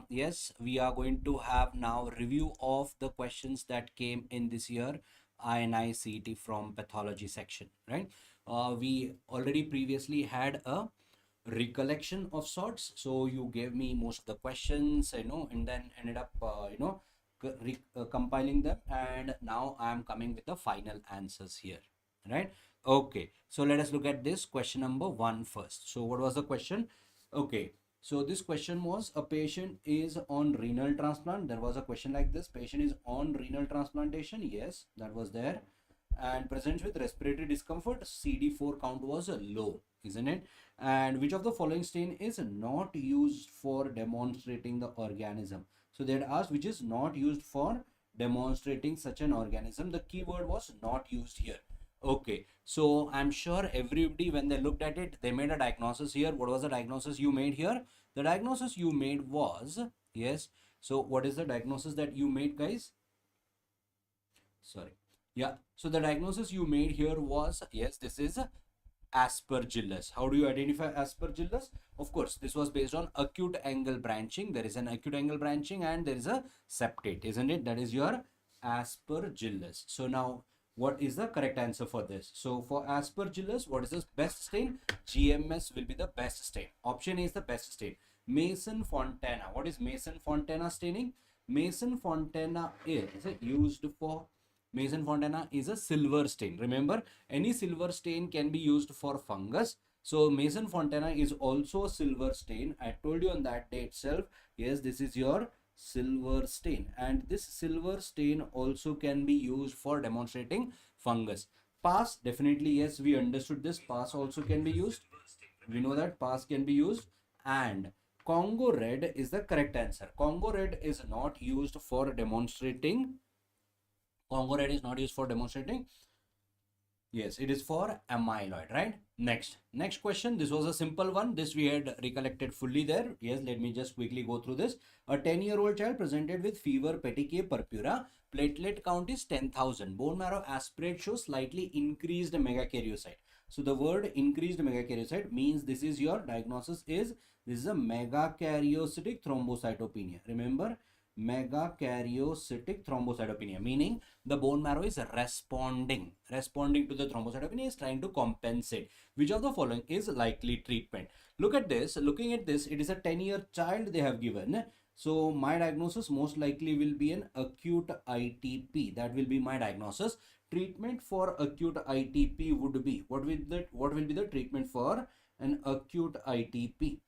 Yes, we are going to have now review of the questions that came in this year INICET from pathology section, right? We already previously had a recollection of sorts, so you gave me most of the questions, and then ended up compiling them, and now I am coming with the final answers here, right? Okay, so let us look at this question number one first. So what was the question? Okay, so this question was, a patient is on renal transplant. There was a question like this: patient is on renal transplantation. Yes, that was there, and presents with respiratory discomfort. CD4 count was low, isn't it? And which of the following stain is not used for demonstrating the organism? So they had asked which is not used for demonstrating such an organism. The keyword was not used here. Okay, so I'm sure everybody, when they looked at it, they made a diagnosis here. What was the diagnosis you made here? The diagnosis you made was, yes. So what is the diagnosis that you made, guys? Sorry. Yeah. So the diagnosis you made here was, yes, this is Aspergillus. How do you identify Aspergillus? Of course, this was based on acute angle branching. There is an acute angle branching and there is a septate, isn't it? That is your Aspergillus. So now, what is the correct answer for this? So for Aspergillus, what is the best stain? GMS will be the best stain. Option A is the best stain. Mason Fontana. What is Mason Fontana staining? Mason Fontana is used for Mason Fontana is a silver stain. Remember, any silver stain can be used for fungus. So Mason Fontana is also a silver stain. I told you on that day itself. Yes, this is your silver stain, and this silver stain also can be used for demonstrating fungus. Pass, definitely, yes, we understood this. Pass also can be used. We know that pass can be used. And Congo red is the correct answer. Congo red is not used for demonstrating. Congo red is not used for demonstrating. Yes, it is for amyloid, right? Next question. This was a simple one. This we had recollected fully there. Yes, let me just quickly go through this. A 10-year-old child presented with fever, petechiae, purpura. Platelet count is 10,000. Bone marrow aspirate shows slightly increased megakaryocyte. So the word increased megakaryocyte means this is your diagnosis is, this is a megakaryocytic thrombocytopenia. Remember, megakaryocytic thrombocytopenia, meaning the bone marrow is responding to the thrombocytopenia, is trying to compensate. Which of the following is likely treatment? Look at this. Looking at this, it is a 10-year child they have given. So my diagnosis most likely will be an acute ITP. That will be my diagnosis. Treatment for acute ITP would be, what will be the treatment for an acute ITP?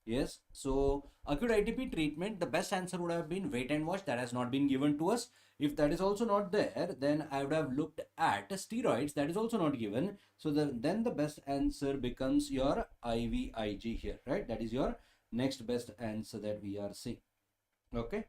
Yes, so acute ITP treatment, the best answer would have been wait and watch. That has not been given to us. If that is also not there, then I would have looked at steroids. That is also not given. So then the best answer becomes your IVIG here, right? That is your next best answer that we are seeing. Okay.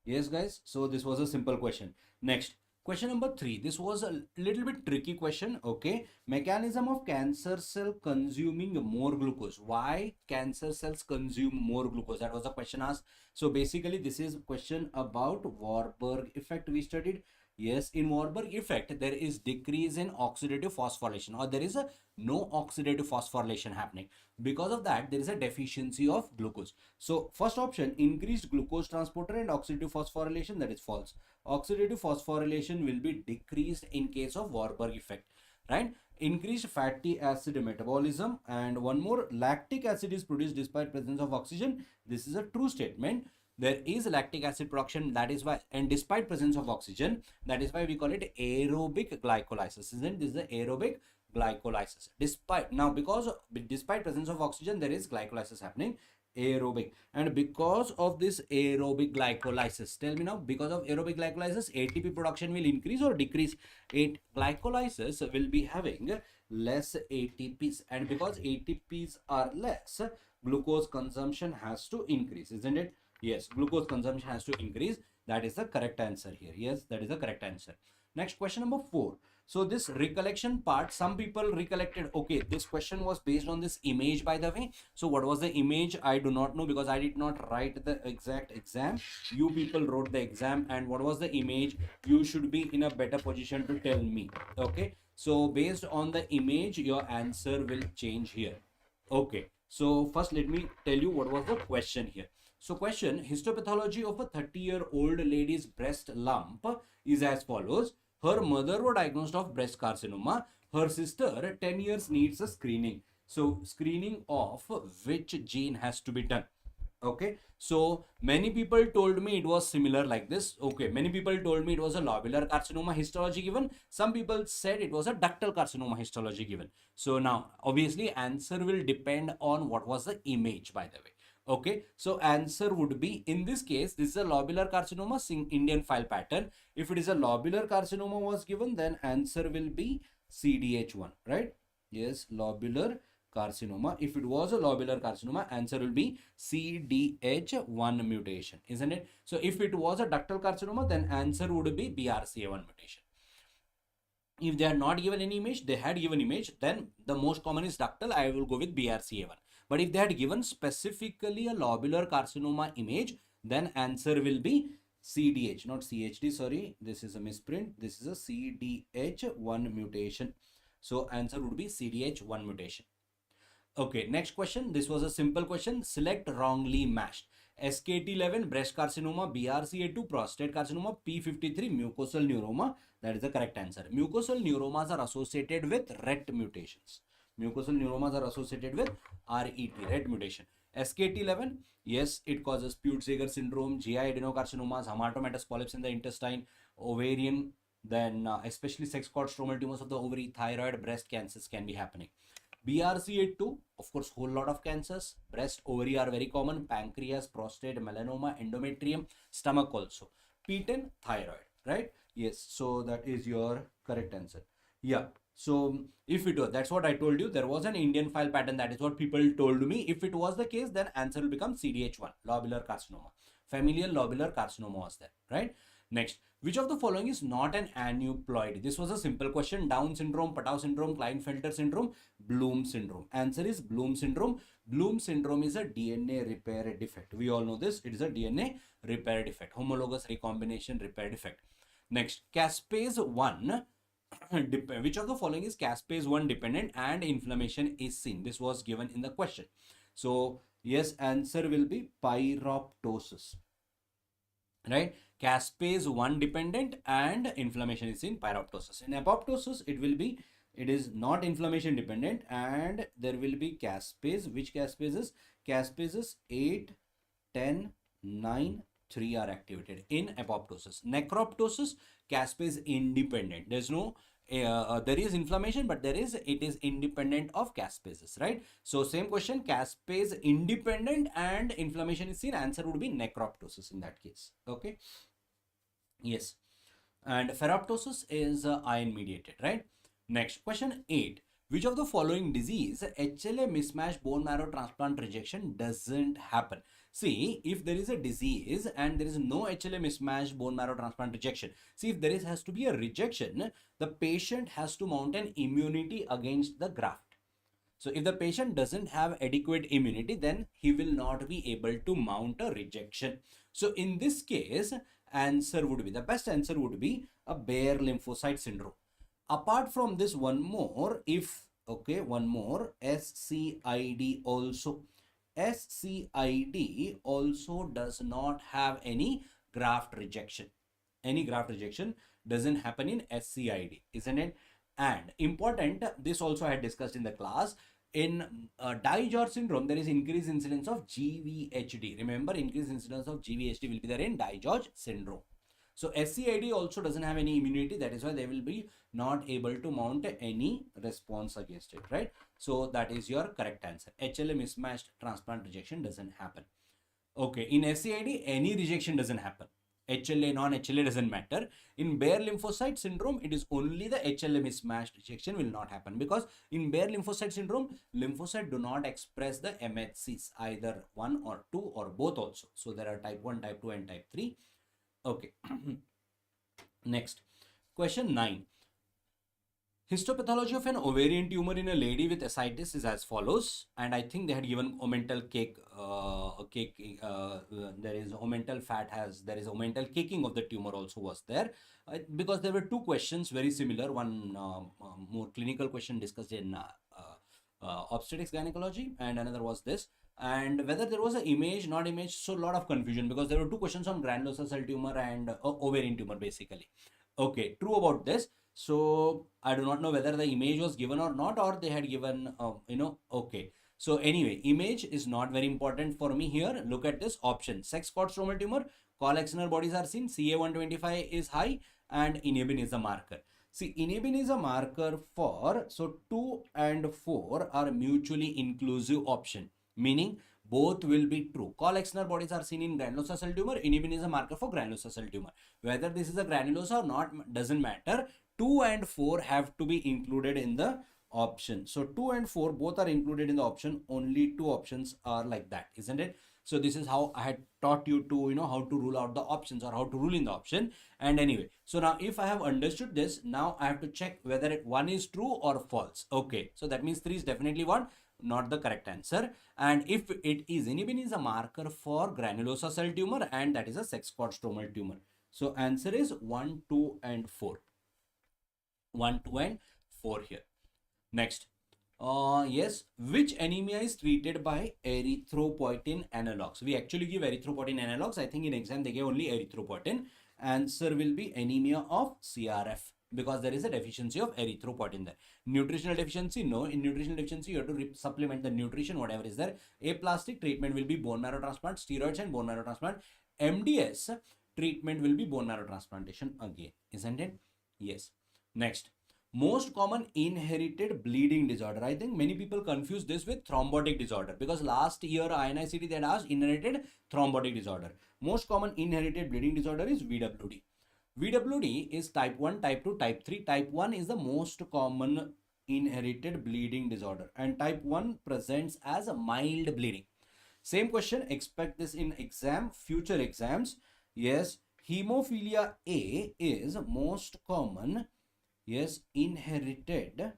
Yes, guys. So this was a simple question. Next. Question number 3. This was a little bit tricky question. Okay. Mechanism of cancer cell consuming more glucose. Why cancer cells consume more glucose? That was the question asked. So basically this is a question about Warburg effect we studied. Yes, in Warburg effect, there is decrease in oxidative phosphorylation, or there is a no oxidative phosphorylation happening. Because of that, there is a deficiency of glucose. So first option, increased glucose transporter and oxidative phosphorylation, that is false. Oxidative phosphorylation will be decreased in case of Warburg effect, right? Increased fatty acid metabolism, and one more, lactic acid is produced despite presence of oxygen. This is a true statement. There is lactic acid production, that is why, and despite presence of oxygen, that is why we call it aerobic glycolysis, isn't this? The aerobic glycolysis. Despite presence of oxygen, there is glycolysis happening, aerobic. And because of this aerobic glycolysis, tell me now, because of aerobic glycolysis, ATP production will increase or decrease? Glycolysis will be having less ATPs, and because ATPs are less, glucose consumption has to increase, isn't it? Yes, glucose consumption has to increase. That is the correct answer here. Yes, that is the correct answer. Next, question number 4. So this recollection part, some people recollected, okay, this question was based on this image, by the way. So what was the image? I do not know, because I did not write the exact exam. You people wrote the exam, and what was the image? You should be in a better position to tell me. Okay, so based on the image, your answer will change here. Okay, so first let me tell you what was the question here. So question, histopathology of a 30-year-old lady's breast lump is as follows. Her mother was diagnosed of breast carcinoma. Her sister, 10 years, needs a screening. So screening of which gene has to be done? Okay, so many people told me it was similar like this. Okay, many people told me it was a lobular carcinoma histology given. Some people said it was a ductal carcinoma histology given. So now obviously answer will depend on what was the image, by the way. Okay, so answer would be, in this case, this is a lobular carcinoma, Indian file pattern. If it is a lobular carcinoma was given, then answer will be CDH1, right? Yes, lobular carcinoma. If it was a lobular carcinoma, answer will be CDH1 mutation, isn't it? So if it was a ductal carcinoma, then answer would be BRCA1 mutation. If they are not given any image, they had given image, then the most common is ductal. I will go with BRCA1. But if they had given specifically a lobular carcinoma image, then answer will be CDH, not CHD, sorry. This is a misprint. This is a CDH1 mutation. So answer would be CDH1 mutation. Okay, next question. This was a simple question. Select wrongly matched. SKT11 breast carcinoma, BRCA2 prostate carcinoma, P53 mucosal neuroma. That is the correct answer. Mucosal neuromas are associated with RET mutations. Mucosal neuromas are associated with RET, RET mutation. SKT11, yes, it causes Peutz-Jeghers syndrome, GI adenocarcinomas, hematomatous polyps in the intestine, ovarian, then especially sex-cord stromal tumors of the ovary, thyroid, breast cancers can be happening. BRCA2, of course, whole lot of cancers. Breast, ovary are very common. Pancreas, prostate, melanoma, endometrium, stomach also. P10, thyroid, right? Yes, so that is your correct answer. Yeah, so if it was, that's what I told you, there was an Indian file pattern. That is what people told me. If it was the case, then answer will become CDH1, lobular carcinoma. Familial lobular carcinoma was there, right? Next, which of the following is not an aneuploid? This was a simple question. Down syndrome, Patau syndrome, Klinefelter syndrome, Bloom syndrome. Answer is Bloom syndrome. Bloom syndrome is a DNA repair defect. We all know this. It is a DNA repair defect. Homologous recombination repair defect. Next, caspase 1. Which of the following is caspase 1 dependent and inflammation is seen? This was given in the question. So, yes, answer will be pyroptosis. Right? Caspase 1 dependent and inflammation is in pyroptosis. In apoptosis, it is not inflammation dependent and there will be caspase. Which caspases? Caspases 8, 10, 9, 3 are activated in apoptosis. Necroptosis, caspase independent. There's no there is inflammation, but it is independent of caspases, right? So same question, caspase independent and inflammation is seen. Answer would be necroptosis in that case. Okay. Yes. And ferroptosis is iron mediated, right? Next, question 8. Which of the following disease HLA mismatched bone marrow transplant rejection doesn't happen? See, if there is a disease and there is no HLA mismatched bone marrow transplant rejection, see, if there has to be a rejection, the patient has to mount an immunity against the graft. So if the patient doesn't have adequate immunity, then he will not be able to mount a rejection. So in this case, the best answer would be a bare lymphocyte syndrome. Apart from this, one more, SCID also. SCID also does not have any graft rejection. Any graft rejection doesn't happen in SCID, isn't it? And important, this also I had discussed in the class. In Dye-George syndrome, there is increased incidence of GVHD. Remember, increased incidence of GVHD will be there in Dye-George syndrome. So SCID also doesn't have any immunity. That is why they will be not able to mount any response against it, right? So that is your correct answer. HLA mismatched transplant rejection doesn't happen. Okay, in SCID, any rejection doesn't happen. HLA, non-HLA doesn't matter. In bare lymphocyte syndrome, it is only the HLA mismatched rejection will not happen, because in bare lymphocyte syndrome, lymphocyte do not express the MHCs, either 1 or 2 or both also. So there are type 1, type 2 and type 3. Okay. Next, question 9. Histopathology of an ovarian tumor in a lady with ascites is as follows. And I think they had given omental cake. There is omental caking of the tumor also was there. Because there were two questions very similar. One more clinical question discussed in obstetrics gynecology, and another was this. and whether there was an image, not image. So a lot of confusion because there were two questions on granulosa cell tumor and ovarian tumor basically. Okay, true about this. So I do not know whether the image was given or not, or they had given, okay. So anyway, image is not very important for me here. Look at this option. Sex cord stromal tumor, call-external bodies are seen, CA125 is high, and inhibin is a marker. See, inhibin is a marker for, so 2 and 4 are mutually inclusive option, meaning both will be true. Call-external bodies are seen in granulosa cell tumor, inhibin is a marker for granulosa cell tumor. Whether this is a granulosa or not doesn't matter. 2 and 4 have to be included in the option. So 2 and 4 both are included in the option. Only two options are like that, isn't it? So this is how I had taught you to, how to rule out the options or how to rule in the option. And anyway, so now if I have understood this, now I have to check whether one is true or false. Okay, so that means 3 is definitely 1, not the correct answer. And if it is, inhibin is a marker for granulosa cell tumor, and that is a sex cord stromal tumor. So answer is 1, 2 and 4. 1, 2 and 4 here. Next, yes, which anemia is treated by erythropoietin analogs? We actually give erythropoietin analogs. I think in exam they gave only erythropoietin. Answer will be anemia of CRF, because there is a deficiency of erythropoietin there. Nutritional deficiency, no. In nutritional deficiency, you have to supplement the nutrition, whatever is there. Aplastic treatment will be bone marrow transplant, steroids and bone marrow transplant. MDS treatment will be bone marrow transplantation again, isn't it? Yes. Next, most common inherited bleeding disorder. I think many people confuse this with thrombotic disorder, because last year INICET they had asked inherited thrombotic disorder. Most common inherited bleeding disorder is VWD. VWD is type 1, type 2, type 3. Type 1 is the most common inherited bleeding disorder, and type 1 presents as a mild bleeding. Same question, expect this in exam, future exams. Yes, hemophilia A is most common, yes, inherited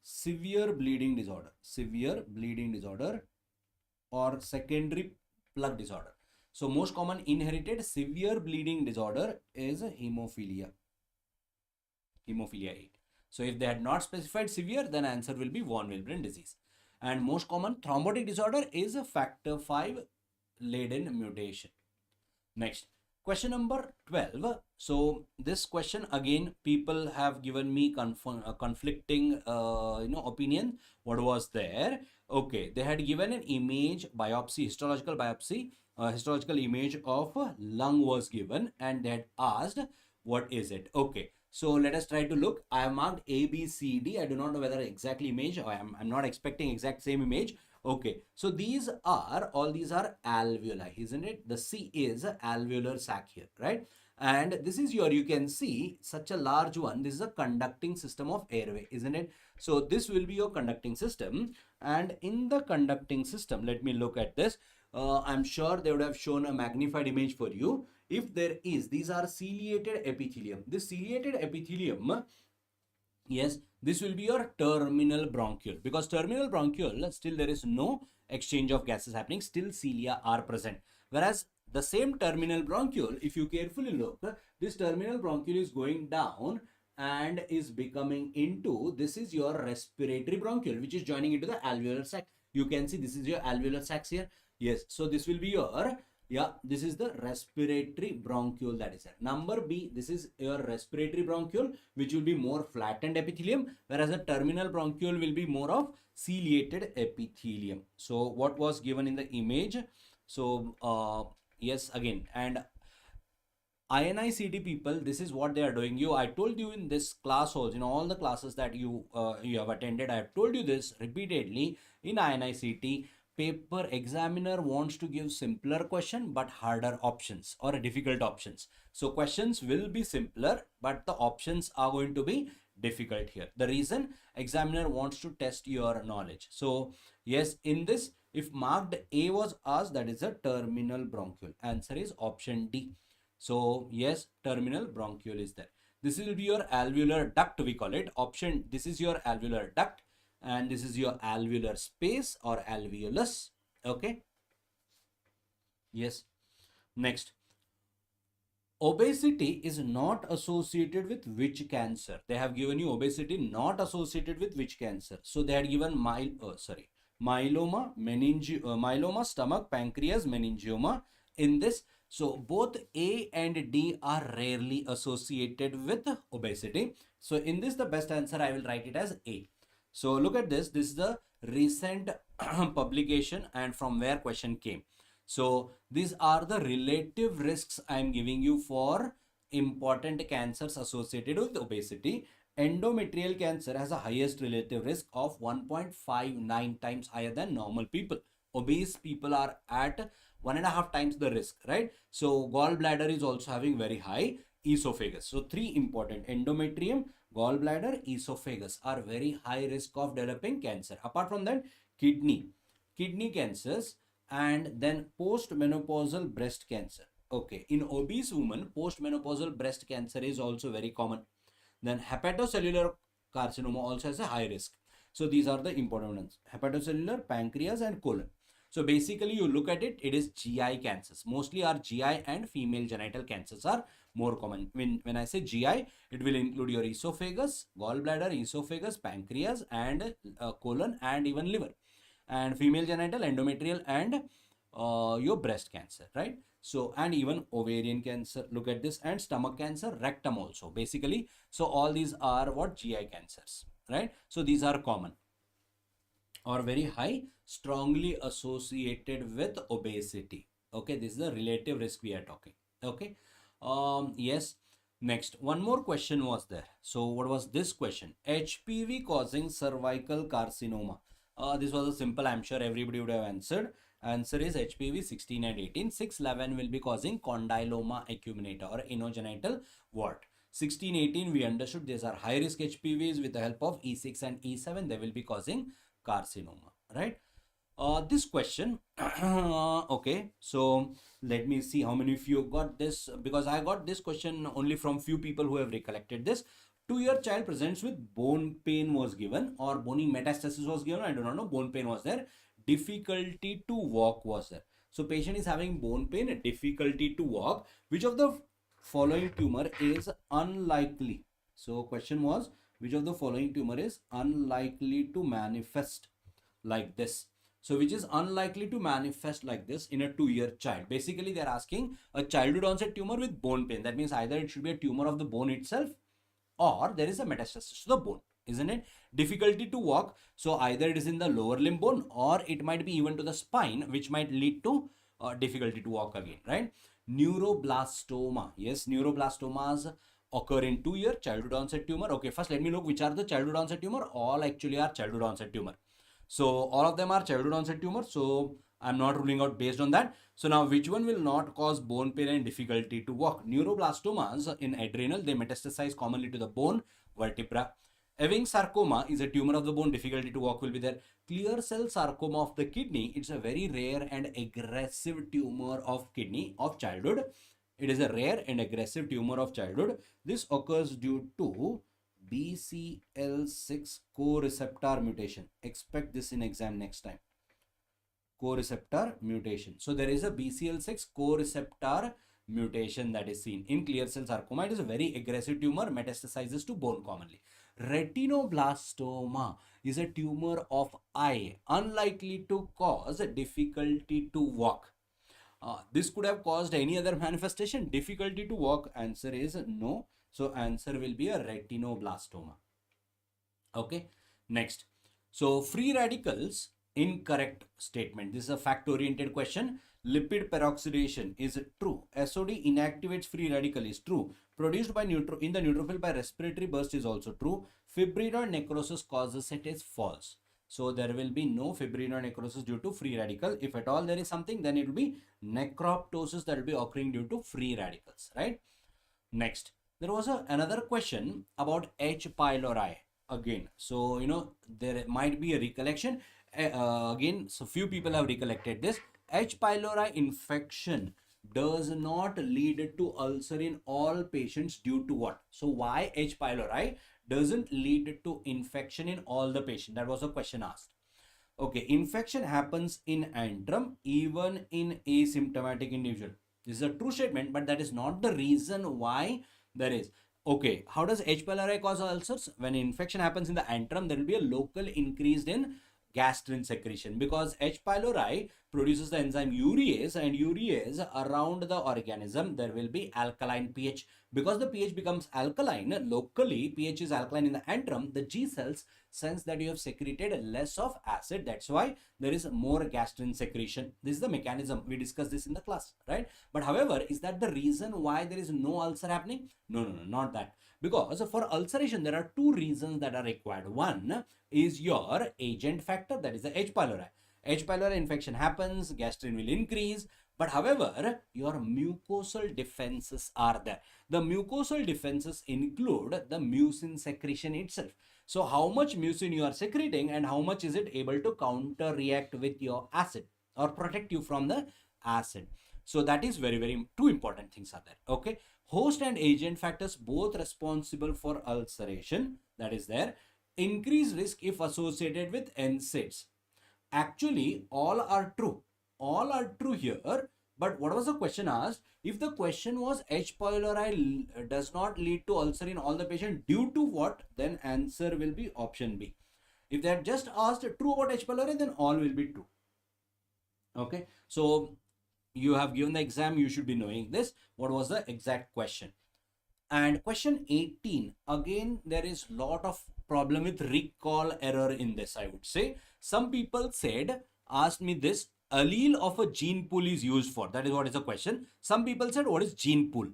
severe bleeding disorder or secondary plug disorder. So most common inherited severe bleeding disorder is hemophilia A. So if they had not specified severe, then answer will be von Willebrand disease. And most common thrombotic disorder is a factor 5 Leiden mutation. Next, question number 12. So this question again, people have given me conflicting opinion. What was there? Okay, they had given an image biopsy, histological biopsy, histological image of lung was given, and they had asked what is it. Okay, so let us try to look. I have marked A, B, C, D. I do not know whether exactly image, or I'm not expecting exact same image. Okay, so all these are alveoli, isn't it? The C is alveolar sac here, right? And this is you can see such a large one. This is a conducting system of airway, isn't it? So this will be your conducting system. And in the conducting system, let me look at this. I'm sure they would have shown a magnified image for you. If there is, these are ciliated epithelium. This ciliated epithelium, yes, this will be your terminal bronchiole, because terminal bronchiole, still there is no exchange of gases happening, still cilia are present. Whereas the same terminal bronchiole, if you carefully look, this terminal bronchiole is going down and is becoming into, this is your respiratory bronchiole, which is joining into the alveolar sac. You can see this is your alveolar sacs here. Yes, so this will be your, this is the respiratory bronchiole, that is it. Number B, this is your respiratory bronchiole, which will be more flattened epithelium, whereas the terminal bronchiole will be more of ciliated epithelium. So what was given in the image? So yes, again, and INICET people, this is what they are doing. I told you in this class also, in all the classes that you have attended, I have told you this repeatedly. In INICET, paper examiner wants to give simpler question but harder options or difficult options. So questions will be simpler, but the options are going to be difficult here. The reason, examiner wants to test your knowledge. So yes, in this, if marked A was asked, that is a terminal bronchiole. Answer is option D. So yes, terminal bronchiole is there. This will be your alveolar duct, we call it. Option, this is your alveolar duct, and this is your alveolar space or alveolus. Okay, yes. Next, obesity is not associated with which cancer? They have given you obesity not associated with which cancer. So they had given mild, myeloma, myeloma, stomach, pancreas, meningioma. In this, so both A and D are rarely associated with obesity. So in this, the best answer I will write it as A. So look at this. This is the recent publication and from where question came. So these are the relative risks I am giving you for important cancers associated with obesity. Endometrial cancer has a highest relative risk of 1.59 times higher than normal people. Obese people are at 1.5 times the risk, right? So gallbladder is also having very high, esophagus. So three important: endometrium, gallbladder, esophagus are very high risk of developing cancer. Apart from that, kidney cancers, and then postmenopausal breast cancer. Okay, in obese women, postmenopausal breast cancer is also very common. Then hepatocellular carcinoma also has a high risk. So these are the important ones: hepatocellular, pancreas, and colon. So basically you look at it, it is GI cancers. Mostly our GI and female genital cancers are more common. When I say GI, it will include your esophagus, gallbladder, esophagus, pancreas, and colon, and even liver. And female genital, endometrial, and your breast cancer, right? So, and even ovarian cancer, look at this, and stomach cancer, rectum also, basically. So all these are what? GI cancers, right? So these are common or very high, strongly associated with obesity. Okay, this is the relative risk we are talking. Okay, yes. Next, one more question was there. So what was this question? HPV causing cervical carcinoma. This was a simple, I'm sure everybody would have answered. Answer is HPV 16 and 18. 6-11 will be causing condyloma acuminata or anogenital wart. 16-18 we understood these are high risk HPVs. With the help of E6 and E7 they will be causing carcinoma, right? This question, okay, so let me see how many of you got this, because I got this question only from few people who have recollected this. 2-year child presents with bone pain was given, or bony metastasis was given, I do not know, bone pain was there, difficulty to walk was there. So patient is having bone pain, difficulty to walk. Which of the following tumor is unlikely? So question was, which of the following tumor is unlikely to manifest like this? So which is unlikely to manifest like this in a 2-year child? Basically they are asking a childhood onset tumor with bone pain. That means either it should be a tumor of the bone itself, or there is a metastasis to the bone, isn't it? Difficulty to walk, so either it is in the lower limb bone, or it might be even to the spine, which might lead to difficulty to walk again, right? Neuroblastoma, yes, neuroblastomas occur in 2-year childhood onset tumor. Okay, first let me look which are the childhood onset tumor. All actually are childhood onset tumor. So all of them are childhood onset tumor. So I'm not ruling out based on that. So now which one will not cause bone pain and difficulty to walk? Neuroblastomas in adrenal, they metastasize commonly to the bone, vertebra. Ewing sarcoma is a tumor of the bone, difficulty to walk will be there. Clear cell sarcoma of the kidney, it's a very rare and aggressive tumor of kidney of childhood. It is a rare and aggressive tumor of childhood. This occurs due to BCL6 co-receptor mutation. Expect this in exam next time. Co-receptor mutation. So there is a BCL6 co-receptor mutation that is seen in clear cell sarcoma. It is a very aggressive tumor, metastasizes to bone commonly. Retinoblastoma is a tumor of eye, unlikely to cause difficulty to walk. This could have caused any other manifestation. Difficulty to walk, answer is no. So answer will be a retinoblastoma. Okay, next. So free radicals, incorrect statement. This is a fact oriented question. Lipid peroxidation is true. SOD inactivates free radical is true. Produced by in the neutrophil by respiratory burst is also true. Fibrinoid necrosis causes it is false. So there will be no fibrinoid necrosis due to free radical. If at all there is something, then it will be necroptosis that will be occurring due to free radicals, right? Next, there was another question about H. pylori again. So, there might be a recollection. Again, so few people have recollected this. H. pylori infection does not lead to ulcer in all patients due to what? So why H. pylori doesn't lead to infection in all the patients? That was a question asked. Okay, infection happens in antrum even in asymptomatic individual. This is a true statement, but that is not the reason why there is. Okay, how does H. pylori cause ulcers? When infection happens in the antrum, there will be a local increase in gastrin secretion, because H. pylori produces the enzyme urease, and urease around the organism there will be alkaline pH. Because the pH becomes alkaline locally, pH is alkaline in the antrum, the G cells sense that you have secreted less of acid. That's why there is more gastrin secretion. This is the mechanism. We discussed this in the class, right? But however, is that the reason why there is no ulcer happening? No, not that. Because for ulceration, there are two reasons that are required. One is your agent factor, that is the H. pylori. H. pylori infection happens, gastrin will increase. But however, your mucosal defenses are there. The mucosal defenses include the mucin secretion itself. So how much mucin you are secreting and how much is it able to counter react with your acid or protect you from the acid. So that is very two important things are there. Okay. Host and agent factors both responsible for ulceration, that is there. Increased risk if associated with NSAIDs. Actually, all are true. All are true here. But what was the question asked? If the question was H. pylori does not lead to ulcer in all the patients, due to what? Then answer will be option B. If they had just asked true about H. pylori, then all will be true. Okay. So you have given the exam, you should be knowing this. What was the exact question? And question 18, again, there is lot of problem with recall error in this, I would say. Some people asked me this, allele of a gene pool is used for. That is what is the question. Some people said, what is gene pool?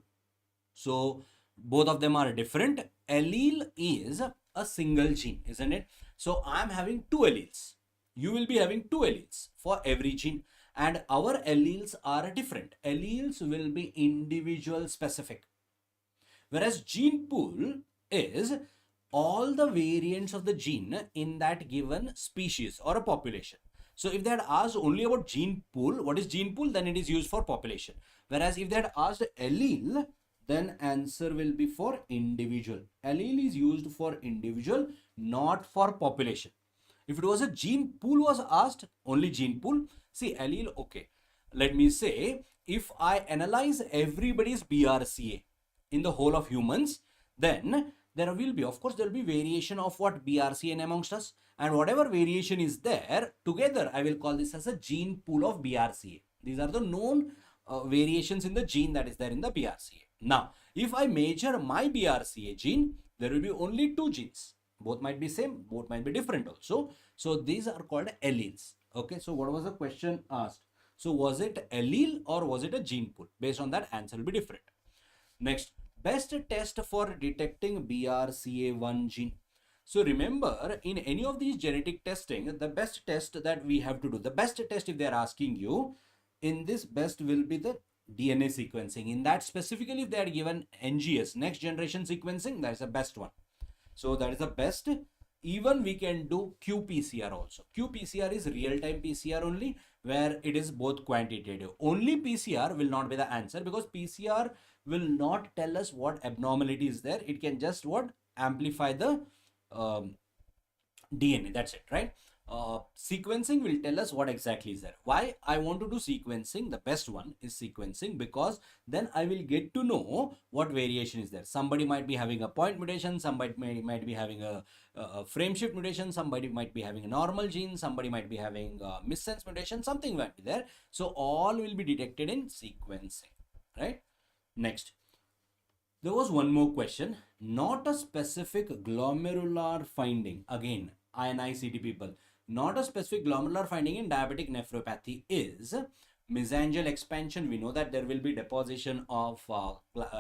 So both of them are different. Allele is a single gene, isn't it? So I'm having two alleles. You will be having two alleles for every gene. And our alleles are different. Alleles will be individual specific. Whereas gene pool is all the variants of the gene in that given species or a population. So if they had asked only about gene pool, what is gene pool? Then it is used for population. Whereas if they had asked allele, then answer will be for individual. Allele is used for individual, not for population. If it was a gene pool was asked, only gene pool. See, allele, okay. Let me say, if I analyze everybody's BRCA in the whole of humans, then there will be, of course, there will be variation of what BRCA amongst us. And whatever variation is there, together I will call this as a gene pool of BRCA. These are the known variations in the gene that is there in the BRCA. Now, if I measure my BRCA gene, there will be only two genes. Both might be same, both might be different also. So these are called alleles. Okay, so what was the question asked? So was it allele or was it a gene pool? Based on that, answer will be different. Next, best test for detecting BRCA1 gene. So remember, in any of these genetic testing, the best test that we have to do, the best test if they are asking you, in this best will be the DNA sequencing. In that specifically, if they are given NGS, next generation sequencing, that is the best one. So that is the best. Even we can do qPCR also. qPCR is real-time PCR only, where it is both quantitative. Only PCR will not be the answer, because PCR will not tell us what abnormality is there. It can just what? Amplify the DNA. That's it, right? Sequencing will tell us what exactly is there. Why I want to do sequencing? The best one is sequencing, because then I will get to know what variation is there. Somebody might be having a point mutation, somebody might be having a frame shift mutation, somebody might be having a normal gene, somebody might be having a missense mutation, something might be there. So all will be detected in sequencing, right? Next, there was one more question. Not a specific glomerular finding. Again, INICET people. Not a specific glomerular finding in diabetic nephropathy is mesangial expansion. We know that there will be deposition of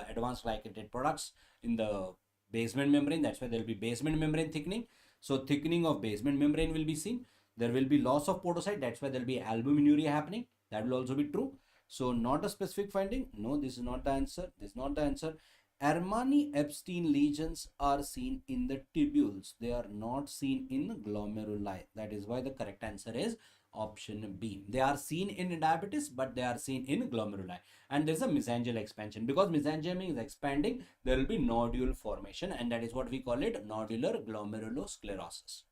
advanced glycated products in the basement membrane. That's why there will be basement membrane thickening. So thickening of basement membrane will be seen. There will be loss of podocyte. That's why there will be albuminuria happening. That will also be true. So not a specific finding. No, this is not the answer. This is not the answer. Armani-Epstein lesions are seen in the tubules. They are not seen in glomeruli. That is why the correct answer is option B. They are seen in diabetes, but they are seen in glomeruli. And there is a mesangial expansion. Because mesangium is expanding, there will be nodule formation, and that is what we call it, nodular glomerulosclerosis.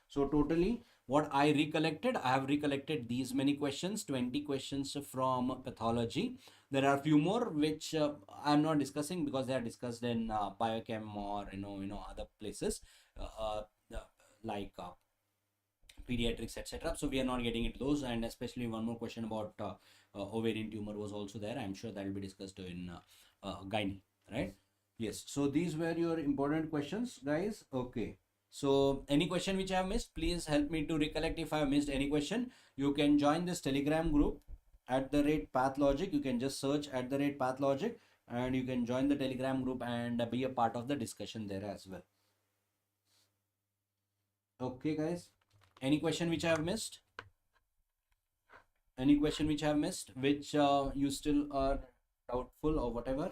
So totally, what I recollected, I have recollected these many questions, 20 questions from pathology. There are a few more which I am not discussing because they are discussed in biochem or other places like pediatrics, etc. So we are not getting into those. And especially one more question about ovarian tumor was also there. I'm sure that will be discussed in gynae, right? Yes. So these were your important questions, guys. Okay. So any question which I have missed, please help me to recollect. If I have missed any question, you can join this Telegram group @PathLogic. You can just search @PathLogic and you can join the Telegram group and be a part of the discussion there as well. Okay, guys. Any question which I have missed? Any question which I have missed, which you still are doubtful or whatever?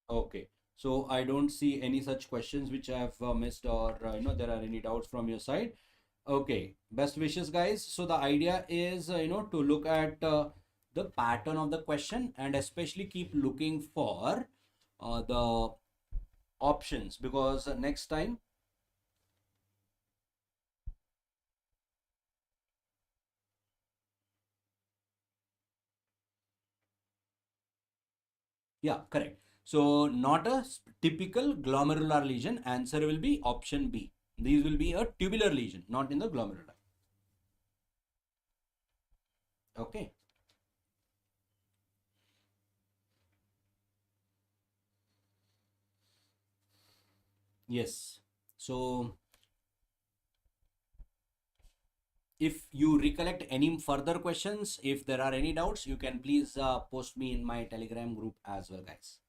Okay. So I don't see any such questions which I have missed, or there are any doubts from your side. Okay. Best wishes, guys. So the idea is to look at the pattern of the question and especially keep looking for the options, because next time. Yeah, correct. So not a typical glomerular lesion. Answer will be option B. These will be a tubular lesion, not in the glomerular. Okay. Yes. So if you recollect any further questions, if there are any doubts, you can please post me in my Telegram group as well, guys.